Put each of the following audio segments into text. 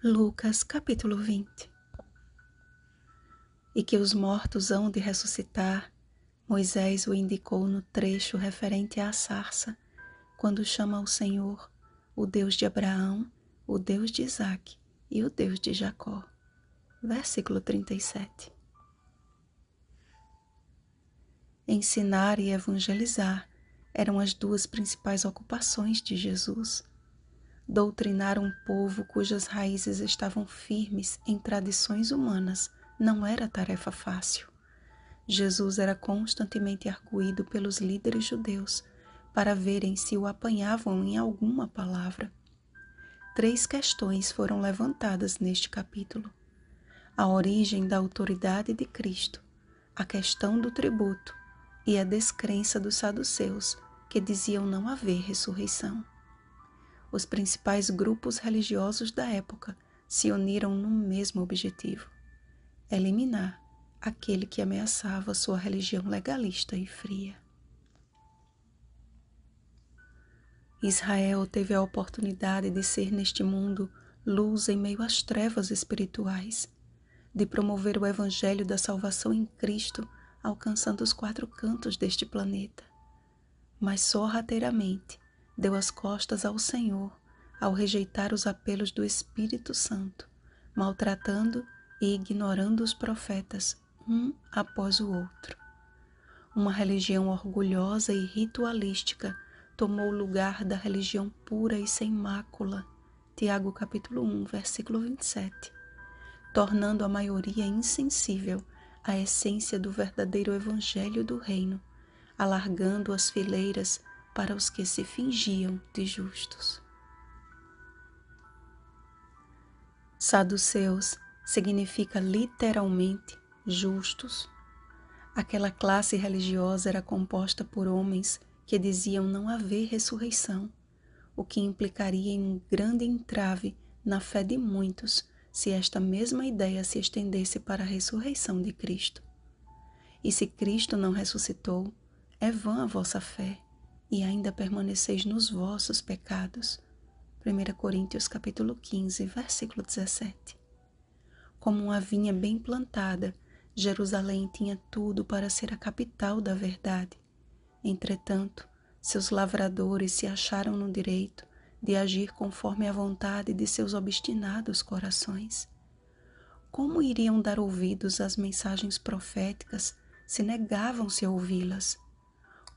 Lucas capítulo 20. E que os mortos hão de ressuscitar, Moisés o indicou no trecho referente à sarça, quando chama ao Senhor, o Deus de Abraão, o Deus de Isaque e o Deus de Jacó. Versículo 37. Ensinar e evangelizar eram as duas principais ocupações de Jesus. Doutrinar um povo cujas raízes estavam firmes em tradições humanas não era tarefa fácil. Jesus era constantemente arguido pelos líderes judeus para verem se o apanhavam em alguma palavra. 3 questões foram levantadas neste capítulo: a origem da autoridade de Cristo, a questão do tributo e a descrença dos saduceus, que diziam não haver ressurreição. Os principais grupos religiosos da época se uniram num mesmo objetivo: eliminar aquele que ameaçava sua religião legalista e fria. Israel teve a oportunidade de ser neste mundo luz em meio às trevas espirituais, de promover o evangelho da salvação em Cristo, alcançando os 4 cantos deste planeta. Mas sorrateiramente deu as costas ao Senhor ao rejeitar os apelos do Espírito Santo, maltratando e ignorando os profetas, um após o outro. Uma religião orgulhosa e ritualística tomou o lugar da religião pura e sem mácula, Tiago capítulo 1, versículo 27, tornando a maioria insensível à essência do verdadeiro evangelho do reino, alargando as fileiras para os que se fingiam de justos. Saduceus significa literalmente justos. Aquela classe religiosa era composta por homens que diziam não haver ressurreição, o que implicaria em um grande entrave na fé de muitos se esta mesma ideia se estendesse para a ressurreição de Cristo. E se Cristo não ressuscitou, é vã a vossa fé, e ainda permaneceis nos vossos pecados. 1 Coríntios capítulo 15, versículo 17. Como uma vinha bem plantada, Jerusalém tinha tudo para ser a capital da verdade. Entretanto, seus lavradores se acharam no direito de agir conforme a vontade de seus obstinados corações. Como iriam dar ouvidos às mensagens proféticas se negavam-se a ouvi-las?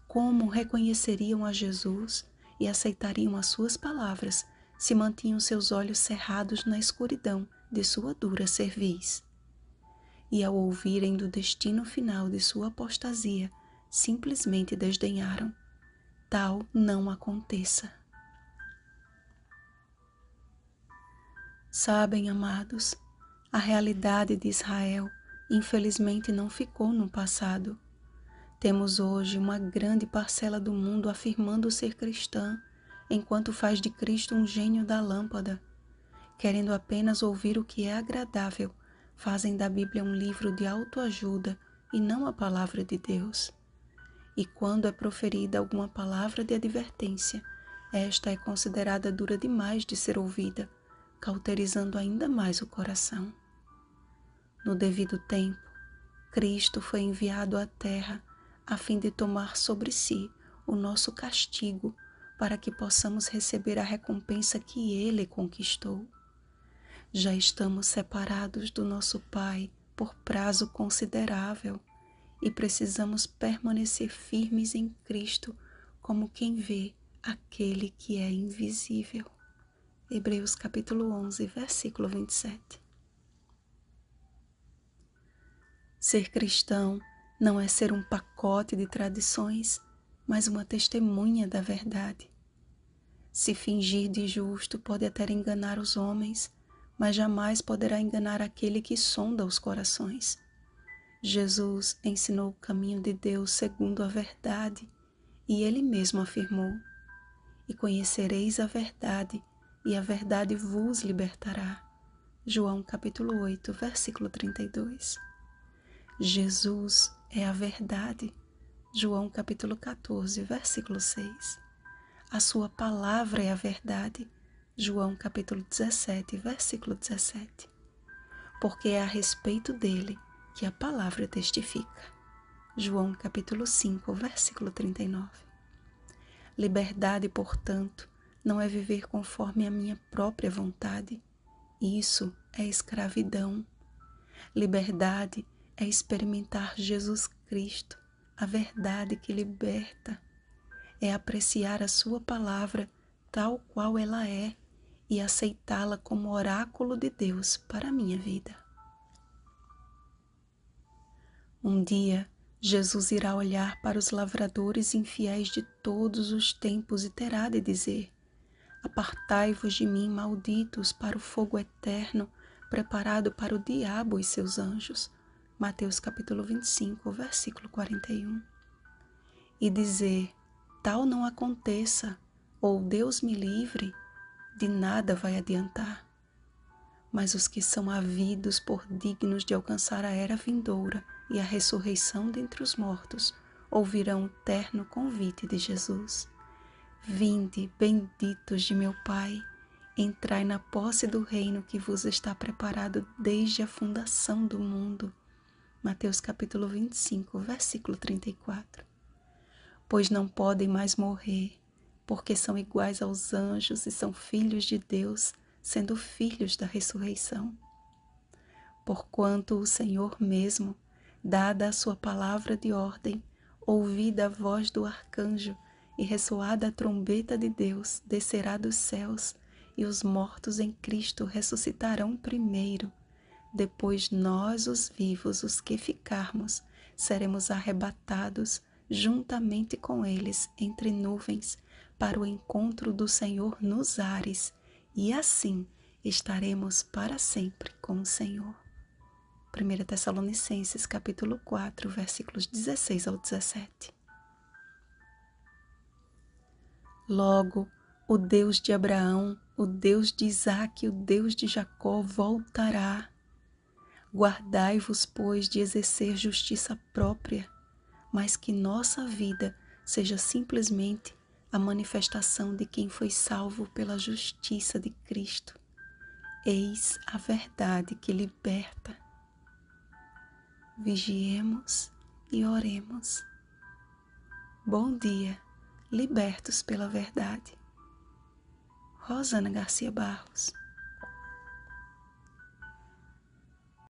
Como reconheceriam a Jesus e aceitariam as suas palavras se mantinham seus olhos cerrados na escuridão de sua dura cerviz? E ao ouvirem do destino final de sua apostasia, simplesmente desdenharam. Tal não aconteça. Sabem, amados, a realidade de Israel infelizmente não ficou no passado. Temos hoje uma grande parcela do mundo afirmando ser cristã, enquanto faz de Cristo um gênio da lâmpada. Querendo apenas ouvir o que é agradável, fazem da Bíblia um livro de autoajuda e não a palavra de Deus. E quando é proferida alguma palavra de advertência, esta é considerada dura demais de ser ouvida, cauterizando ainda mais o coração. No devido tempo, Cristo foi enviado à terra a fim de tomar sobre si o nosso castigo para que possamos receber a recompensa que Ele conquistou. Já estamos separados do nosso Pai por prazo considerável e precisamos permanecer firmes em Cristo como quem vê aquele que é invisível. Hebreus capítulo 11, versículo 27. Ser cristão não é ser um pacote de tradições, mas uma testemunha da verdade. Se fingir de justo pode até enganar os homens, mas jamais poderá enganar aquele que sonda os corações. Jesus ensinou o caminho de Deus segundo a verdade, e Ele mesmo afirmou: e conhecereis a verdade, e a verdade vos libertará. João capítulo 8, versículo 32. Jesus é a verdade. João capítulo 14, versículo 6. A sua palavra é a verdade. João capítulo 17, versículo 17. Porque é a respeito dele que a palavra testifica. João capítulo 5, versículo 39. Liberdade, portanto, não é viver conforme a minha própria vontade. Isso é escravidão. Liberdade é experimentar Jesus Cristo, a verdade que liberta. É apreciar a sua palavra tal qual ela é e aceitá-la como oráculo de Deus para a minha vida. Um dia, Jesus irá olhar para os lavradores infiéis de todos os tempos e terá de dizer: Apartai-vos de mim, malditos, para o fogo eterno, preparado para o diabo e seus anjos. Mateus capítulo 25, versículo 41. E dizer: tal não aconteça, ou Deus me livre, de nada vai adiantar. Mas os que são havidos por dignos de alcançar a era vindoura e a ressurreição dentre os mortos, ouvirão o terno convite de Jesus. Vinde, benditos de meu Pai, entrai na posse do reino que vos está preparado desde a fundação do mundo. Mateus capítulo 25, versículo 34. Pois não podem mais morrer, porque são iguais aos anjos e são filhos de Deus, sendo filhos da ressurreição. Porquanto o Senhor mesmo, dada a sua palavra de ordem, ouvida a voz do arcanjo e ressoada a trombeta de Deus, descerá dos céus, e os mortos em Cristo ressuscitarão primeiro. Depois nós, os vivos, os que ficarmos, seremos arrebatados juntamente com eles entre nuvens, para o encontro do Senhor nos ares, e assim estaremos para sempre com o Senhor. 1 Tessalonicenses capítulo 4, versículos 16 ao 17. Logo, o Deus de Abraão, o Deus de Isaque, o Deus de Jacó voltará. Guardai-vos, pois, de exercer justiça própria, mas que nossa vida seja simplesmente a manifestação de quem foi salvo pela justiça de Cristo. Eis a verdade que liberta. Vigiemos e oremos. Bom dia, libertos pela verdade. Rosana Garcia Barros.